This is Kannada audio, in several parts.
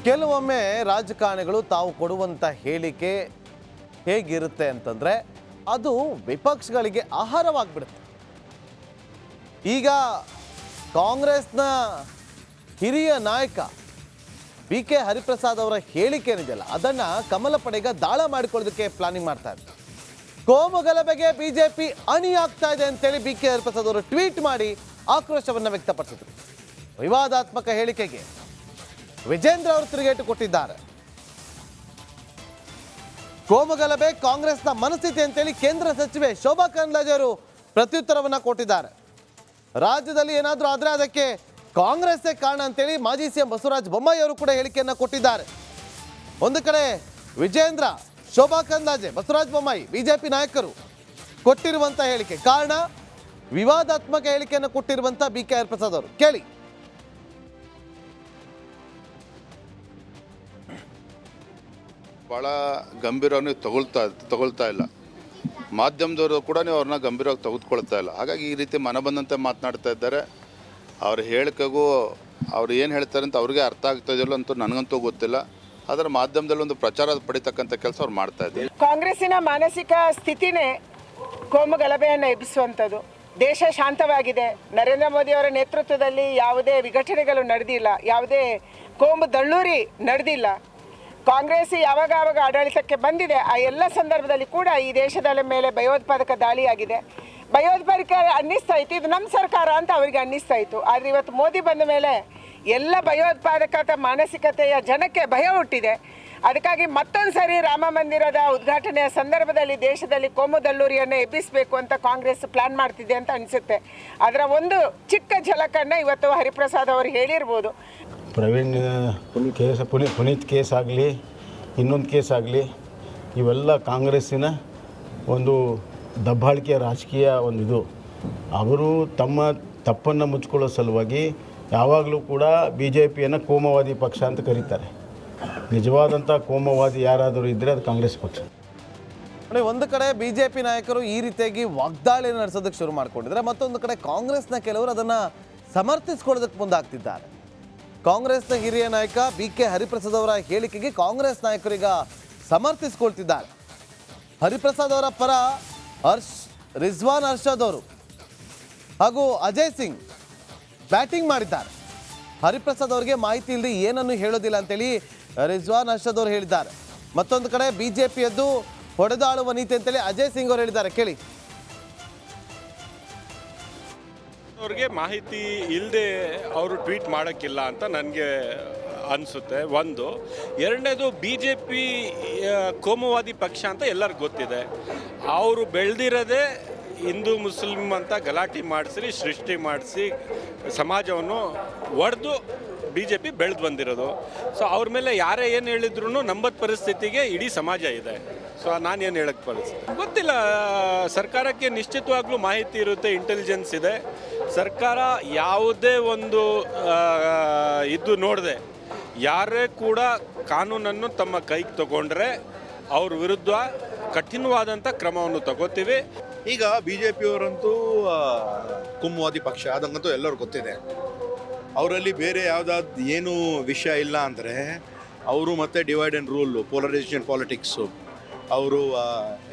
ಕೆಲವೊಮ್ಮೆ ರಾಜಕಾರಣಿಗಳು ತಾವು ಕೊಡುವಂಥ ಹೇಳಿಕೆ ಹೇಗಿರುತ್ತೆ ಅಂತಂದರೆ ಅದು ವಿಪಕ್ಷಗಳಿಗೆ ಆಹಾರವಾಗಿಬಿಡುತ್ತೆ. ಈಗ ಕಾಂಗ್ರೆಸ್ನ ಹಿರಿಯ ನಾಯಕ ಬಿ ಕೆ ಹರಿಪ್ರಸಾದ್ ಅವರ ಹೇಳಿಕೆ ಏನಿದೆಯಲ್ಲ ಅದನ್ನು ಕಮಲ ಪಡೆಗ ದಾಳ ಮಾಡಿಕೊಳ್ಳೋದಕ್ಕೆ ಪ್ಲಾನಿಂಗ್ ಮಾಡ್ತಾ ಇದ್ದಾರೆ. ಕೋಮು ಗಲಭೆಗೆ ಬಿಜೆಪಿ ಅಣಿಯಾಗ್ತಾ ಇದೆ ಅಂತೇಳಿ ಬಿ ಕೆ ಹರಿಪ್ರಸಾದ್ ಅವರು ಟ್ವೀಟ್ ಮಾಡಿ ಆಕ್ರೋಶವನ್ನು ವ್ಯಕ್ತಪಡಿಸಿದರು. ವಿವಾದಾತ್ಮಕ ಹೇಳಿಕೆಗೆ ವಿಜೇಂದ್ರ ಅವರು ತಿರುಗೇಟು ಕೊಟ್ಟಿದ್ದಾರೆ. ಕೋಮುಗಲಭೆ ಕಾಂಗ್ರೆಸ್ನ ಮನಸ್ಥಿತಿ ಅಂತೇಳಿ ಕೇಂದ್ರ ಸಚಿವೆ ಶೋಭಾ ಕರಂದ್ಲಾಜೆ ಅವರು ಪ್ರತ್ಯುತ್ತರವನ್ನು ಕೊಟ್ಟಿದ್ದಾರೆ. ರಾಜ್ಯದಲ್ಲಿ ಏನಾದರೂ ಆದರೆ ಅದಕ್ಕೆ ಕಾಂಗ್ರೆಸ್ಸೇ ಕಾರಣ ಅಂತೇಳಿ ಮಾಜಿ ಸಿಎಂ ಬಸವರಾಜ ಬೊಮ್ಮಾಯಿ ಅವರು ಕೂಡ ಹೇಳಿಕೆಯನ್ನು ಕೊಟ್ಟಿದ್ದಾರೆ. ಒಂದು ಕಡೆ ವಿಜೇಂದ್ರ, ಶೋಭಾ ಕರಂದ್ಲಾಜೆ, ಬಸವರಾಜ ಬೊಮ್ಮಾಯಿ ಬಿಜೆಪಿ ನಾಯಕರು ಕೊಟ್ಟಿರುವಂಥ ಹೇಳಿಕೆ ಕಾರಣ ವಿವಾದಾತ್ಮಕ ಹೇಳಿಕೆಯನ್ನು ಕೊಟ್ಟಿರುವಂಥ ಬಿ ಕೆ ಹರಿಪ್ರಸಾದ್ ಅವರು ಕೇಳಿ. ಭಾಳ ಗಂಭೀರವಾಗಿ ತಗೊಳ್ತಾ ಇಲ್ಲ. ಮಾಧ್ಯಮದವರು ಕೂಡ ನೀವು ಅವ್ರನ್ನ ಗಂಭೀರವಾಗಿ ತೆಗೆದುಕೊಳ್ತಾ ಇಲ್ಲ. ಹಾಗಾಗಿ ಈ ರೀತಿ ಮನ ಬಂದಂತೆ ಮಾತನಾಡ್ತಾ ಇದ್ದಾರೆ. ಅವ್ರ ಹೇಳಿಕೆಗೂ ಅವ್ರು ಏನು ಹೇಳ್ತಾರೆ ಅಂತ ಅವ್ರಿಗೆ ಅರ್ಥ ಆಗ್ತಾ ಇದೆಯಲ್ಲ ಅಂತೂ ನನಗಂತೂ ಗೊತ್ತಿಲ್ಲ. ಆದರೆ ಮಾಧ್ಯಮದಲ್ಲಿ ಒಂದು ಪ್ರಚಾರ ಪಡಿತಕ್ಕಂಥ ಕೆಲಸ ಅವ್ರು ಮಾಡ್ತಾ ಇದ್ದಾರೆ. ಕಾಂಗ್ರೆಸ್ಸಿನ ಮಾನಸಿಕ ಸ್ಥಿತಿನೇ ಕೋಮು ಗಲಭೆಯನ್ನು ಎಬ್ಬಿಸುವಂಥದ್ದು. ದೇಶ ಶಾಂತವಾಗಿದೆ. ನರೇಂದ್ರ ಮೋದಿ ಅವರ ನೇತೃತ್ವದಲ್ಲಿ ಯಾವುದೇ ವಿಘಟನೆಗಳು ನಡೆದಿಲ್ಲ, ಯಾವುದೇ ಕೋಮು ದಳ್ಳೂರಿ ನಡೆದಿಲ್ಲ. ಕಾಂಗ್ರೆಸ್ ಯಾವಾಗ ಆಡಳಿತಕ್ಕೆ ಬಂದಿದೆ ಆ ಎಲ್ಲ ಸಂದರ್ಭದಲ್ಲಿ ಕೂಡ ಈ ದೇಶದ ಮೇಲೆ ಭಯೋತ್ಪಾದಕ ದಾಳಿಯಾಗಿದೆ. ಭಯೋತ್ಪಾದಕ ಅನ್ನಿಸ್ತಾ ಇತ್ತು ಇದು ನಮ್ಮ ಸರ್ಕಾರ ಅಂತ ಅವರಿಗೆ ಅನ್ನಿಸ್ತಾ ಇತ್ತು. ಆದರೆ ಇವತ್ತು ಮೋದಿ ಬಂದ ಮೇಲೆ ಎಲ್ಲ ಭಯೋತ್ಪಾದಕ ಮಾನಸಿಕತೆಯ ಜನಕ್ಕೆ ಭಯ ಹುಟ್ಟಿದೆ. ಅದಕ್ಕಾಗಿ ಮತ್ತೊಂದು ಸರಿ ರಾಮ ಮಂದಿರದ ಉದ್ಘಾಟನೆಯ ಸಂದರ್ಭದಲ್ಲಿ ದೇಶದಲ್ಲಿ ಕೋಮು ದಳ್ಳೂರಿಯನ್ನು ಎಬ್ಬಿಸಬೇಕು ಅಂತ ಕಾಂಗ್ರೆಸ್ ಪ್ಲಾನ್ ಮಾಡ್ತಿದೆ ಅಂತ ಅನಿಸುತ್ತೆ. ಅದರ ಒಂದು ಚಿಕ್ಕ ಝಲಕನ್ನು ಇವತ್ತು ಹರಿಪ್ರಸಾದ್ ಅವರು ಹೇಳಿರ್ಬೋದು. ಪ್ರವೀಣ್ ಕೇಸ್, ಪುನೀತ್ ಕೇಸ್ ಆಗಲಿ, ಇನ್ನೊಂದು ಕೇಸ್ ಆಗಲಿ, ಇವೆಲ್ಲ ಕಾಂಗ್ರೆಸ್ಸಿನ ಒಂದು ದಬ್ಬಾಳಿಕೆಯ ರಾಜಕೀಯ ಇದು. ಅವರು ತಮ್ಮ ತಪ್ಪನ್ನು ಮುಚ್ಕೊಳ್ಳೋ ಸಲುವಾಗಿ ಯಾವಾಗಲೂ ಕೂಡ ಬಿ ಜೆ ಪಿಯನ್ನು ಕೋಮುವಾದಿ ಪಕ್ಷ ಅಂತ ಕರೀತಾರೆ. ನಿಜವಾದಂಥ ಕೋಮುವಾದಿ ಯಾರಾದರೂ ಇದ್ದರೆ ಅದು ಕಾಂಗ್ರೆಸ್ ಪಕ್ಷ. ನೋಡಿ, ಒಂದು ಕಡೆ ಬಿ ಜೆ ಪಿ ನಾಯಕರು ಈ ರೀತಿಯಾಗಿ ವಾಗ್ದಾಳಿ ನಡೆಸೋದಕ್ಕೆ ಶುರು ಮಾಡಿಕೊಂಡಿದ್ದಾರೆ. ಮತ್ತೊಂದು ಕಡೆ ಕಾಂಗ್ರೆಸ್ನ ಕೆಲವರು ಅದನ್ನು ಸಮರ್ಥಿಸ್ಕೊಳ್ಳೋದಕ್ಕೆ ಮುಂದಾಗ್ತಿದ್ದಾರೆ. ಕಾಂಗ್ರೆಸ್ನ ಹಿರಿಯ ನಾಯಕ ಬಿ ಕೆ ಹರಿಪ್ರಸಾದ್ ಅವರ ಹೇಳಿಕೆಗೆ ಕಾಂಗ್ರೆಸ್ ನಾಯಕರೀಗ ಸಮರ್ಥಿಸಿಕೊಳ್ತಿದ್ದಾರೆ. ಹರಿಪ್ರಸಾದ್ ಅವರ ಪರ ರಿಜ್ವಾನ್ ಅರ್ಷದ್ ಅವರು ಹಾಗೂ ಅಜಯ್ ಸಿಂಗ್ ಬ್ಯಾಟಿಂಗ್ ಮಾಡಿದ್ದಾರೆ. ಹರಿಪ್ರಸಾದ್ ಅವರಿಗೆ ಮಾಹಿತಿ ಇಲ್ಲದೆ ಏನನ್ನು ಹೇಳೋದಿಲ್ಲ ಅಂತೇಳಿ ರಿಜ್ವಾನ್ ಅರ್ಷದ್ ಅವರು ಹೇಳಿದ್ದಾರೆ. ಮತ್ತೊಂದು ಕಡೆ ಬಿಜೆಪಿಯದ್ದು ಹೊಡೆದಾಳುವ ನೀತಿ ಅಂತೇಳಿ ಅಜಯ್ ಸಿಂಗ್ ಅವರು ಹೇಳಿದ್ದಾರೆ. ಕೇಳಿ. ಅವ್ರಿಗೆ ಮಾಹಿತಿ ಇಲ್ಲದೆ ಅವರು ಟ್ವೀಟ್ ಮಾಡೋಕ್ಕಿಲ್ಲ ಅಂತ ನನಗೆ ಅನಿಸುತ್ತೆ. ಒಂದು. ಎರಡನೇದು, ಬಿ ಜೆ ಪಿ ಕೋಮುವಾದಿ ಪಕ್ಷ ಅಂತ ಎಲ್ಲರಿಗೂ ಗೊತ್ತಿದೆ. ಅವರು ಬೆಳೆದಿರೋದೇ ಹಿಂದೂ ಮುಸ್ಲಿಮ್ ಅಂತ ಗಲಾಟೆ ಮಾಡಿಸಿ ಸೃಷ್ಟಿ ಮಾಡಿಸಿ ಸಮಾಜವನ್ನು ಒಡೆದು ಬಿ ಜೆ ಪಿ ಬೆಳೆದು ಬಂದಿರೋದು. ಸೊ ಅವ್ರ ಮೇಲೆ ಯಾರೇ ಏನು ಹೇಳಿದ್ರು ನಂಬದ ಪರಿಸ್ಥಿತಿಗೆ ಇಡೀ ಸಮಾಜ ಇದೆ. ಸೊ ನಾನೇನು ಹೇಳಕ್ಕೆ ಪರಿಸ್ಥಿತಿ ಗೊತ್ತಿಲ್ಲ. ಸರ್ಕಾರಕ್ಕೆ ನಿಶ್ಚಿತವಾಗ್ಲೂ ಮಾಹಿತಿ ಇರುತ್ತೆ, ಇಂಟೆಲಿಜೆನ್ಸ್ ಇದೆ. ಸರ್ಕಾರ ಯಾವುದೇ ಒಂದು ಇದು ನೋಡದೆ ಯಾರೇ ಕೂಡ ಕಾನೂನನ್ನು ತಮ್ಮ ಕೈಗೆ ತಗೊಂಡ್ರೆ ಅವ್ರ ವಿರುದ್ಧ ಕಠಿಣವಾದಂಥ ಕ್ರಮವನ್ನು ತಗೋತೀವಿ. ಈಗ ಬಿ ಜೆ ಪಿಯವರಂತೂ ಕೋಮುವಾದಿ ಪಕ್ಷ ಅದಂಗಂತೂ ಎಲ್ಲರೂ ಗೊತ್ತಿದೆ. ಅವರಲ್ಲಿ ಬೇರೆ ಯಾವುದಾದ್ರು ಏನು ವಿಷಯ ಇಲ್ಲ ಅಂದರೆ ಅವರು ಮತ್ತೆ divide and rule, polarisation politics ಅವರು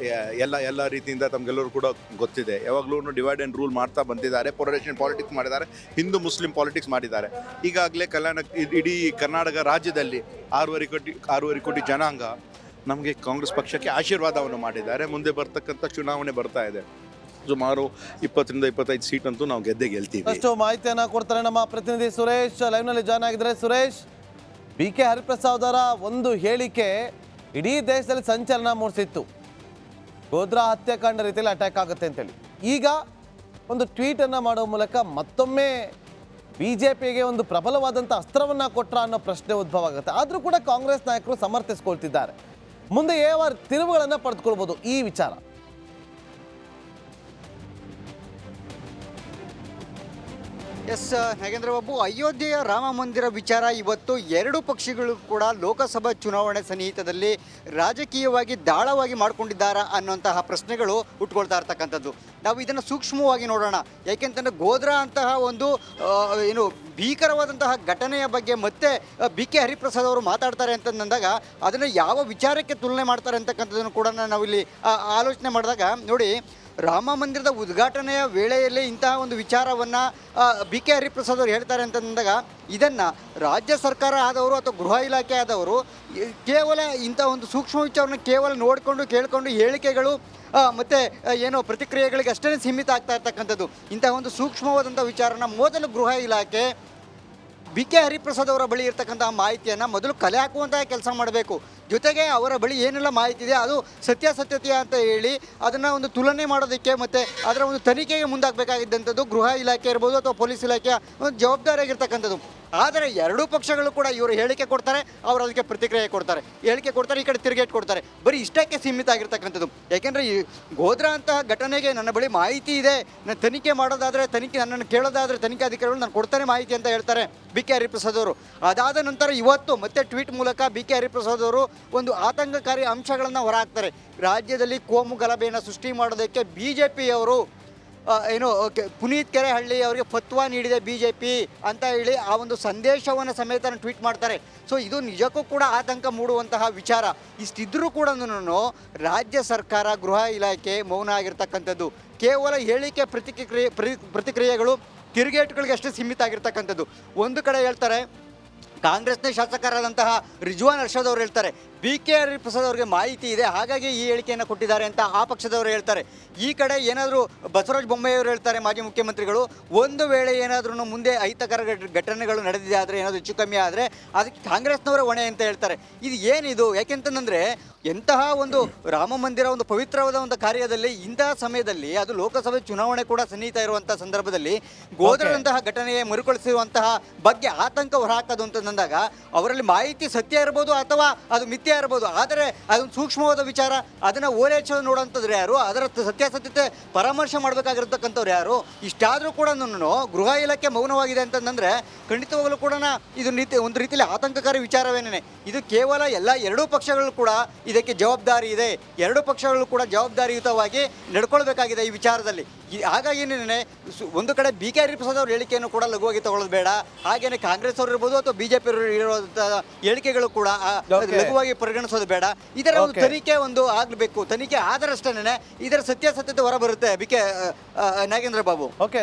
ಎಲ್ಲ ರೀತಿಯಿಂದ ತಮಗೆಲ್ಲರೂ ಕೂಡ ಗೊತ್ತಿದೆ. ಯಾವಾಗಲೂ ಡಿವೈಡ್ ಆ್ಯಂಡ್ ರೂಲ್ ಮಾಡ್ತಾ ಬಂದಿದ್ದಾರೆ. ಪೋಲರೈಸೇಷನ್ ಪಾಲಿಟಿಕ್ಸ್ ಮಾಡಿದ್ದಾರೆ, ಹಿಂದೂ ಮುಸ್ಲಿಂ ಪಾಲಿಟಿಕ್ಸ್ ಮಾಡಿದ್ದಾರೆ. ಈಗಾಗಲೇ ಇಡೀ ಕರ್ನಾಟಕ ರಾಜ್ಯದಲ್ಲಿ 6.5 ಕೋಟಿ ಜನಾಂಗ ನಮಗೆ ಕಾಂಗ್ರೆಸ್ ಪಕ್ಷಕ್ಕೆ ಆಶೀರ್ವಾದವನ್ನು ಮಾಡಿದ್ದಾರೆ. ಮುಂದೆ ಬರ್ತಕ್ಕಂಥ ಚುನಾವಣೆ ಬರ್ತಾ ಇದೆ. ಸುಮಾರು 20-25 ಸೀಟ್ ಅಂತೂ ನಾವು ಗೆಲ್ತೀವಿ. ಅಷ್ಟು ಮಾಹಿತಿಯನ್ನು ಕೊಡ್ತಾರೆ ನಮ್ಮ ಪ್ರತಿನಿಧಿ ಸುರೇಶ್, ಲೈವ್ನಲ್ಲಿ ಜಾಯ್ನ್ ಆಗಿದ್ದಾರೆ. ಸುರೇಶ್, ಬಿ ಕೆ ಹರಿಪ್ರಸಾದ್ ಅವರ ಒಂದು ಹೇಳಿಕೆ ಇಡೀ ದೇಶದಲ್ಲಿ ಸಂಚಲನ ಮೂಡಿಸಿತ್ತು. ಗೋಧ್ರಾ ಹತ್ಯಾಕಾಂಡ ರೀತಿಯಲ್ಲಿ ಅಟ್ಯಾಕ್ ಆಗುತ್ತೆ ಅಂತೇಳಿ ಈಗ ಒಂದು ಟ್ವೀಟನ್ನು ಮಾಡೋ ಮೂಲಕ ಮತ್ತೊಮ್ಮೆ ಬಿ ಜೆ ಪಿಗೆ ಒಂದು ಪ್ರಬಲವಾದಂಥ ಅಸ್ತ್ರವನ್ನು ಕೊಟ್ರ ಅನ್ನೋ ಪ್ರಶ್ನೆ ಉದ್ಭವ ಆಗುತ್ತೆ. ಆದರೂ ಕೂಡ ಕಾಂಗ್ರೆಸ್ ನಾಯಕರು ಸಮರ್ಥಿಸ್ಕೊಳ್ತಿದ್ದಾರೆ. ಮುಂದೆ ಯಾವ ತಿರುವುಗಳನ್ನು ಪಡೆದುಕೊಳ್ಬೋದು ಈ ವಿಚಾರ? ಎಸ್ ನಾಗೇಂದ್ರ ಬಾಬು, ಅಯೋಧ್ಯೆಯ ರಾಮ ಮಂದಿರ ವಿಚಾರ ಇವತ್ತು ಎರಡು ಪಕ್ಷಗಳು ಕೂಡ ಲೋಕಸಭಾ ಚುನಾವಣೆ ಸನ್ನಿಹಿತದಲ್ಲಿ ರಾಜಕೀಯವಾಗಿ ದಾಳವಾಗಿ ಮಾಡಿಕೊಂಡಿದ್ದಾರಾ ಅನ್ನುವಂತಹ ಪ್ರಶ್ನೆಗಳು ಹುಟ್ಕೊಳ್ತಾ ಇರ್ತಕ್ಕಂಥದ್ದು. ನಾವು ಇದನ್ನು ಸೂಕ್ಷ್ಮವಾಗಿ ನೋಡೋಣ. ಯಾಕೆಂತಂದರೆ ಗೋಧ್ರಾ ಅಂತಹ ಒಂದು ಏನು ಭೀಕರವಾದಂತಹ ಘಟನೆಯ ಬಗ್ಗೆ ಮತ್ತೆ BK ಹರಿಪ್ರಸಾದ್ ಅವರು ಮಾತಾಡ್ತಾರೆ ಅಂತಂದಾಗ ಅದನ್ನು ಯಾವ ವಿಚಾರಕ್ಕೆ ತುಲನೆ ಮಾಡ್ತಾರೆ ಅಂತಕ್ಕಂಥದ್ದನ್ನು ಕೂಡ ನಾವಿಲ್ಲಿ ಆಲೋಚನೆ ಮಾಡಿದಾಗ ನೋಡಿ, ರಾಮ ಮಂದಿರದ ಉದ್ಘಾಟನೆಯ ವೇಳೆಯಲ್ಲಿ ಇಂತಹ ಒಂದು ವಿಚಾರವನ್ನು BK ಹರಿಪ್ರಸಾದ್ ಅವರು ಹೇಳ್ತಾರೆ ಅಂತಂದಾಗ ಇದನ್ನು ರಾಜ್ಯ ಸರ್ಕಾರ ಆದವರು ಅಥವಾ ಗೃಹ ಇಲಾಖೆ ಆದವರು ಕೇವಲ ಇಂಥ ಒಂದು ಸೂಕ್ಷ್ಮ ವಿಚಾರವನ್ನು ಕೇವಲ ನೋಡಿಕೊಂಡು ಕೇಳಿಕೊಂಡು ಹೇಳಿಕೆಗಳು ಮತ್ತು ಏನೋ ಪ್ರತಿಕ್ರಿಯೆಗಳಿಗೆ ಅಷ್ಟೇ ಸೀಮಿತ ಆಗ್ತಾ ಇರ್ತಕ್ಕಂಥದ್ದು. ಇಂತಹ ಒಂದು ಸೂಕ್ಷ್ಮವಾದಂಥ ವಿಚಾರನ ಮೊದಲು ಗೃಹ ಇಲಾಖೆ BK ಹರಿಪ್ರಸಾದ್ ಅವರ ಬಳಿ ಇರ್ತಕ್ಕಂತಹ ಮಾಹಿತಿಯನ್ನು ಮೊದಲು ಕಲೆ ಹಾಕುವಂತಹ ಕೆಲಸ ಮಾಡಬೇಕು. ಜೊತೆಗೆ ಅವರ ಬಳಿ ಏನೆಲ್ಲ ಮಾಹಿತಿ ಇದೆ ಅದು ಸತ್ಯಾಸತ್ಯತೆ ಅಂತ ಹೇಳಿ ಅದನ್ನು ಒಂದು ತುಲನೆ ಮಾಡೋದಕ್ಕೆ ಮತ್ತು ಅದರ ಒಂದು ತನಿಖೆಗೆ ಮುಂದಾಗಬೇಕಾಗಿದ್ದಂಥದ್ದು ಗೃಹ ಇಲಾಖೆ ಇರ್ಬೋದು ಅಥವಾ ಪೊಲೀಸ್ ಇಲಾಖೆಯ ಒಂದು ಜವಾಬ್ದಾರಿಯಾಗಿರ್ತಕ್ಕಂಥದ್ದು. ಆದರೆ ಎರಡೂ ಪಕ್ಷಗಳು ಕೂಡ ಇವರು ಹೇಳಿಕೆ ಕೊಡ್ತಾರೆ, ಅವರು ಅದಕ್ಕೆ ಪ್ರತಿಕ್ರಿಯೆ ಕೊಡ್ತಾರೆ, ಹೇಳಿಕೆ ಕೊಡ್ತಾರೆ, ಈ ಕಡೆ ತಿರುಗೇಟ್ ಕೊಡ್ತಾರೆ. ಬರೀ ಇಷ್ಟಕ್ಕೆ ಸೀಮಿತ ಆಗಿರ್ತಕ್ಕಂಥದ್ದು. ಯಾಕೆಂದರೆ ಈ ಗೋಧ್ರಾ ಅಂತಹ ಘಟನೆಗೆ ನನ್ನ ಬಳಿ ಮಾಹಿತಿ ಇದೆ, ನಾನು ತನಿಖೆ ಮಾಡೋದಾದರೆ ನನ್ನನ್ನು ಕೇಳೋದಾದರೆ ತನಿಖೆ ಅಧಿಕಾರಿಗಳು ನಾನು ಕೊಡ್ತಾನೆ ಮಾಹಿತಿ ಅಂತ ಹೇಳ್ತಾರೆ BK ಹರಿಪ್ರಸಾದ್ ಅವರು. ಅದಾದ ನಂತರ ಇವತ್ತು ಮತ್ತೆ ಟ್ವೀಟ್ ಮೂಲಕ BK ಹರಿಪ್ರಸಾದ್ ಅವರು ಒಂದು ಆತಂಕಕಾರಿ ಅಂಶಗಳನ್ನು ಹೊರಹಾಕ್ತಾರೆ. ರಾಜ್ಯದಲ್ಲಿ ಕೋಮು ಗಲಭೆಯನ್ನು ಸೃಷ್ಟಿ ಮಾಡೋದಕ್ಕೆ BJಪಿಯವರು ಏನು ಪುನೀತ್ ಕೆರೆಹಳ್ಳಿ ಅವರಿಗೆ ಫತ್ವಾ ನೀಡಿದೆ BJP ಅಂತ ಹೇಳಿ ಆ ಒಂದು ಸಂದೇಶವನ್ನು ಸಮೇತ ಟ್ವೀಟ್ ಮಾಡ್ತಾರೆ. ಸೊ ಇದು ನಿಜಕ್ಕೂ ಕೂಡ ಆತಂಕ ಮೂಡುವಂತಹ ವಿಚಾರ. ಇಷ್ಟಿದ್ರೂ ಕೂಡ ರಾಜ್ಯ ಸರ್ಕಾರ ಗೃಹ ಇಲಾಖೆ ಮೌನ ಆಗಿರ್ತಕ್ಕಂಥದ್ದು. ಕೇವಲ ಹೇಳಿಕೆ ಪ್ರತಿಕ್ರಿಯೆಗಳು ತಿರುಗೇಟುಗಳಿಗೆ ಅಷ್ಟೇ ಸೀಮಿತ ಆಗಿರ್ತಕ್ಕಂಥದ್ದು. ಒಂದು ಕಡೆ ಹೇಳ್ತಾರೆ, ಕಾಂಗ್ರೆಸ್ನ ಶಾಸಕರಾದಂತಹ ರಿಜ್ವಾನ್ ಅರ್ಷದ್ ಅವರು ಹೇಳ್ತಾರೆ BK ಹರಿಪ್ರಸಾದ್ ಅವರಿಗೆ ಮಾಹಿತಿ ಇದೆ, ಹಾಗಾಗಿ ಈ ಹೇಳಿಕೆಯನ್ನು ಕೊಟ್ಟಿದ್ದಾರೆ ಅಂತ ಆ ಪಕ್ಷದವರು ಹೇಳ್ತಾರೆ. ಈ ಕಡೆ ಏನಾದರೂ ಬಸವರಾಜ ಬೊಮ್ಮಾಯಿ ಅವರು ಹೇಳ್ತಾರೆ, ಮಾಜಿ ಮುಖ್ಯಮಂತ್ರಿಗಳು, ಒಂದು ವೇಳೆ ಏನಾದ್ರೂ ಮುಂದೆ ಅಹಿತಕರ ಘಟನೆಗಳು ನಡೆದಿದೆ ಆದರೆ ಏನಾದರೂ ಹೆಚ್ಚು ಕಮ್ಮಿ ಆದರೆ ಅದಕ್ಕೆ ಕಾಂಗ್ರೆಸ್ನವರ ಹೊಣೆ ಅಂತ ಹೇಳ್ತಾರೆ. ಇದು ಏನಿದು? ಯಾಕೆಂತಂದರೆ ಎಂತಹ ಒಂದು ರಾಮ ಮಂದಿರ ಒಂದು ಪವಿತ್ರವಾದ ಒಂದು ಕಾರ್ಯದಲ್ಲಿ ಇಂತಹ ಸಮಯದಲ್ಲಿ ಅದು ಲೋಕಸಭೆ ಚುನಾವಣೆ ಕೂಡ ಸನ್ನಿಹಿತ ಇರುವಂಥ ಸಂದರ್ಭದಲ್ಲಿ ಗೋಧ್ರಾದಂತಹ ಘಟನೆಗೆ ಮರುಕಳಿಸಿರುವಂತಹ ಬಗ್ಗೆ ಆತಂಕ ಹೊರಹಾಕೋದು ಅಂತಂದಾಗ ಅವರಲ್ಲಿ ಮಾಹಿತಿ ಸತ್ಯ ಇರ್ಬೋದು ಅಥವಾ ಅದು ಮಿಥ್ಯ ಇರ್ಬೋದು, ಆದರೆ ಅದೊಂದು ಸೂಕ್ಷ್ಮವಾದ ವಿಚಾರ, ಅದನ್ನು ಓಲೈಚೋದು ನೋಡೋಂಥದ್ದು ಯಾರು, ಅದರ ಸತ್ಯಾಸತ್ಯತೆ ಪರಾಮರ್ಶೆ ಮಾಡಬೇಕಾಗಿರ್ತಕ್ಕಂಥವ್ರು ಯಾರು? ಇಷ್ಟಾದರೂ ಕೂಡ ಗೃಹ ಇಲಾಖೆ ಮೌನವಾಗಿದೆ ಅಂತಂದರೆ ಖಂಡಿತವಾಗಲೂ ಕೂಡ ಇದು ಒಂದು ರೀತಿಯಲ್ಲಿ ಆತಂಕಕಾರಿ ವಿಚಾರವೇನೇ. ಇದು ಕೇವಲ ಎರಡೂ ಪಕ್ಷಗಳು ಕೂಡ ಇದಕ್ಕೆ ಜವಾಬ್ದಾರಿ ಇದೆ, ಎರಡೂ ಪಕ್ಷಗಳು ಕೂಡ ಜವಾಬ್ದಾರಿಯುತವಾಗಿ ನಡ್ಕೊಳ್ಬೇಕಾಗಿದೆ ಈ ವಿಚಾರದಲ್ಲಿ. ಹಾಗಾಗಿ ಒಂದು ಕಡೆ BK ಹರಿಪ್ರಸಾದ್ ಅವ್ರ ಹೇಳಿಕೆಯನ್ನು ಕೂಡ ಲಘುವಾಗಿ ತಗೊಳ್ಳೋದು ಬೇಡ, ಹಾಗೇನೆ ಕಾಂಗ್ರೆಸ್ ಅವರು ಇರ್ಬೋದು ಅಥವಾ BJP ಇರುವಂತಹ ಹೇಳಿಕೆಗಳು ಕೂಡ ಲಘುವಾಗಿ ಪರಿಗಣಿಸೋದು ಬೇಡ. ಇದರ ಒಂದು ತನಿಖೆ ಆಗಬೇಕು. ತನಿಖೆ ಆದರಷ್ಟೇನೆ ಇದರ ಸತ್ಯಾಸತ್ಯತೆ ಹೊರಬರುತ್ತೆ. BK ನಾಗೇಂದ್ರ ಬಾಬು. ಓಕೆ,